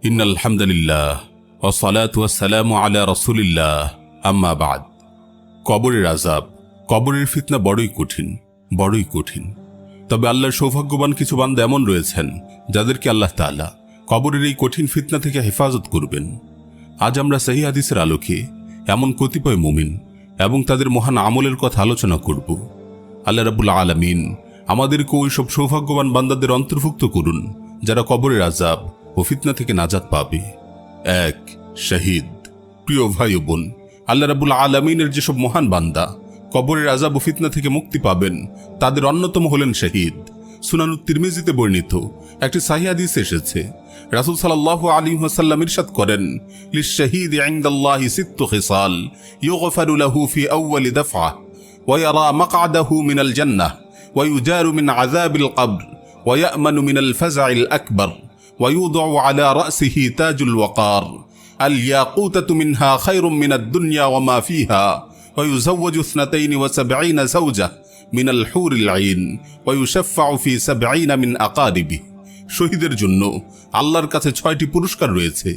ইন্নাল হামদুলিল্লাহ ওয়া সালাতু ওয়াস সালামু আলা রাসূলিল্লাহ আম্মা বাদ। কবরের আযাব, কবরের ফিতনা বড়ই কঠিন। তবে আল্লাহর সৌভাগ্যবান কিছু বান্দা এমন রয়েছেন যাদেরকে আল্লাহ তাআলা কবরের এই কঠিন ফিতনা থেকে হেফাজত করবেন। আজ আমরা সহিহ হাদিসের আলোকে এমন কতিপয় মুমিন এবং তাদের মহান আমলের কথা আলোচনা করব। আল্লাহ রাব্বুল আলামিন আমাদেরকে ওইসব সৌভাগ্যবান বান্দাদের অন্তর্ভুক্ত করুন যারা কবরের আযাব ও ফিতনা থেকে নাজাত পাবে। 1. শহীদ। প্রিয় ভাই ও বোন, আল্লাহ রাব্বুল আলামিনের যেসব মহান বান্দা কবরের আযাব ও ফিতনা থেকে মুক্তি পাবেন তাদের অন্যতম হলেন শহীদ। সুনানুত তিরমিজিতে বর্ণিত একটি সহিহ হাদিসে এসেছে, রাসূল সাল্লাল্লাহু আলাইহি ওয়াসাল্লাম ইরশাদ করেন, লিশ-শাহীদি ইনদাল্লাহি সিত্তু খিসাল ইউগফারু লাহু ফি আউয়ালি দাফআ ওয়া ইয়ারা মাকআদাহু মিনাল জান্নাহ ওয়া ইউজারু মিন আযাবিল কবর ওয়া ইয়ামানু মিনাল ফাজআইল আকবার ওয়া ইউদাউ আলা রাসিহি তাজুল ওয়াকার আল ইয়াকুতাতু মিনহা খায়রুম মিনাদ দুনিয়া ওয়া মা ফিহা ওয়া ইউযাওয়াজু 72 যাওজা মিনাল হুরিল আইন ওয়া ইউশাফাউ ফি 70 মিন আকারিবি। শহীদের জন্য আল্লাহর কাছে 6টি পুরস্কার রয়েছে।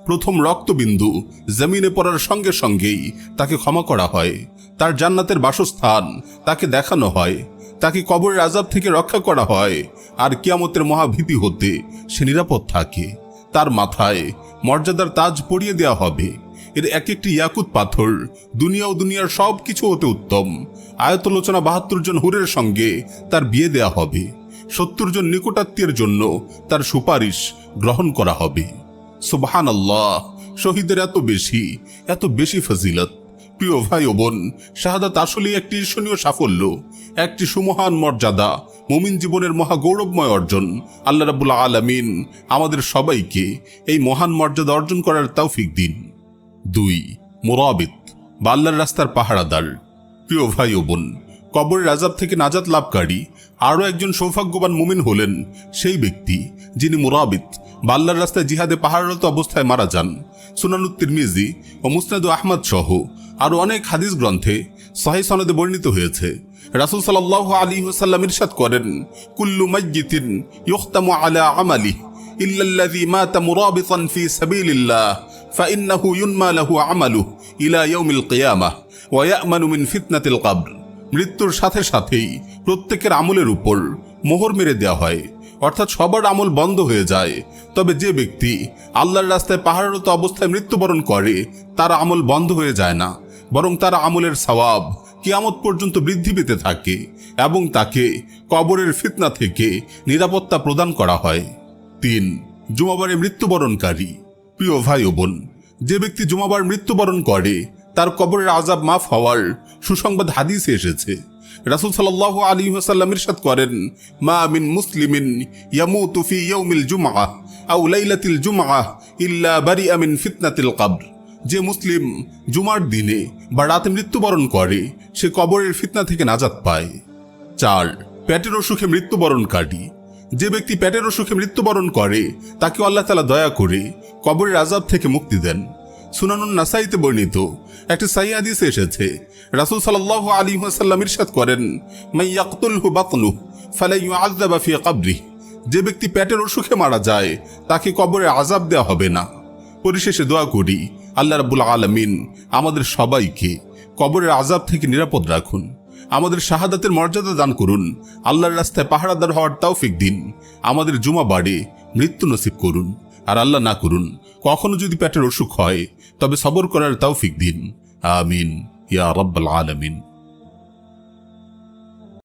প্রথম রক্তবিন্দু জমিনে পড়ার সঙ্গে সঙ্গেই তাকে ক্ষমা করা হয়, তার জান্নাতের বাসস্থান তাকে দেখানো হয়, তাকে কবরের আযাব থেকে রক্ষা করা হয়, আর কিয়ামতের মহাভীতি হতে সে নিরাপদ থাকে। তার মাথায় মর্যাদার তাজ পরিয়ে দেওয়া হবে। এর এক একটি ইয়াকুত পাথর দুনিয়া ও দুনিয়ার সব কিছু হতে উত্তম। আয়াতলোচনা 72 জন হুরের সঙ্গে তার বিয়ে দেয়া হবে। 70 জন নিকটাত্মীয়ের জন্য তার সুপারিশ গ্রহণ করা হবে। সুবহানাল্লাহ, শহীদের এত বেশি ফজিলত। প্রিয় ভাই ও বোন, শাহাদাত আসলেই একটি ঈর্ষণীয় সাফল্য, একটি সুমহান মর্যাদা, মুমিন জীবনের মহা গৌরবময় অর্জন। আল্লাহ রাব্বুল আলামিন আমাদের সবাইকে এই মহান মর্যাদা অর্জন করার তৌফিক দিন। 2. মুরাবিত বা আল্লাহর রাস্তার পাহারাদার। প্রিয় ভাই ও বোন, কবরের আযাব থেকে নাজাত লাভকারী আরও একজন সৌভাগ্যবান মুমিন হলেন সেই ব্যক্তি যিনি মুরাবিত বা আল্লাহর রাস্তায় জিহাদে পাহারারত অবস্থায় মারা যান। সুনানুত তিরমিজি ও মুসনাদ আহমদ সহ আরও অনেক হাদিস গ্রন্থে সহিহ সনদে বর্ণিত হয়েছে, রাসূল সাল্লাল্লাহু আলাইহি ওয়াসাল্লাম ইরশাদ করেন, কুল্লু মাইয়িতিন ইউখতামু আলা আমালিহি ইল্লাল্লাযী মাতা মুরাবিতান ফি সাবিলিল্লাহ ফাইন্নাহু ইউনমা লাহু আমালুহু ইলা ইয়াউমিল কিয়ামাহ ওয়া ইয়ামানু মিন ফিতনাতিল কবর। মৃত্যুর সাথে সাথেই প্রত্যেকের আমলের উপর মোহর মেরে দেওয়া হয়, অর্থাৎ সবার আমল বন্ধ হয়ে যায়। তবে যে ব্যক্তি আল্লাহর রাস্তায় পাহারারত অবস্থায় মৃত্যুবরণ করে তার আমল বন্ধ হয়ে যায় না, বরং তার আমলের সওয়াব কিয়ামত পর্যন্ত বৃদ্ধি পেতে থাকে এবং তাকে কবরের ফিতনা থেকে নিরাপত্তা প্রদান করা হয়। 3. জুমাবারে মৃত্যুবরণকারী। প্রিয় ভাই ও বোন, যে ব্যক্তি জুমাবার মৃত্যুবরণ করে তার কবরের আযাব মাফ হওয়ার সুসংবাদ হাদিসে এসেছে। রাসূল সাল্লাল্লাহু আলাইহি ওয়াসাল্লাম ইরশাদ করেন, মা মিন মুসলিমিন ইয়ামুতু ফি ইয়াউমিল জুমআহ আও লাইলাতিল জুমআহ ইল্লা বারিআ মিন ফিতনাতিল কবর। যে মুসলিম জুমার দিনে বা রাতে মৃত্যুবরণ করে সে কবরের ফিতনা থেকে নাজাত পায়। 4. পেটের অসুখে মৃত্যুবরণকারী। যে ব্যক্তি পেটের অসুখে মৃত্যুবরণ করে তাকে আল্লাহ তাআলা দয়া করে কবরের আযাব থেকে মুক্তি দেন। সুনানুন নাসাইতে বর্ণিত একটি সহিহ হাদিসে এসেছে, রাসূল সাল্লাল্লাহু আলাইহি ওয়াসাল্লাম ইরশাদ করেন, মান ইয়াকতুলহু বাতনুহু ফালা ইউআযাবা ফি কবরিহি। যে ব্যক্তি পেটের অসুখে মারা যায় তাকে কবরে আযাব দেওয়া হবে না। পরিশেষে দোয়া করি, আল্লাহ রাব্বুল আলামিন আমাদের সবাইকে কবরের আযাব থেকে নিরাপদ রাখুন, আমাদের শাহাদাতের মর্যাদা দান করুন, আল্লাহর রাস্তায় পাহারাদার হওয়ার তৌফিক দিন, আমাদের জুমাবারে মৃত্যু নসিব করুন, আর আল্লাহ না করুন কখনো যদি পেটের অসুখ হয় তবে সবর করার তৌফিক দিন। আমিন ইয়া রাব্বাল আলামিন।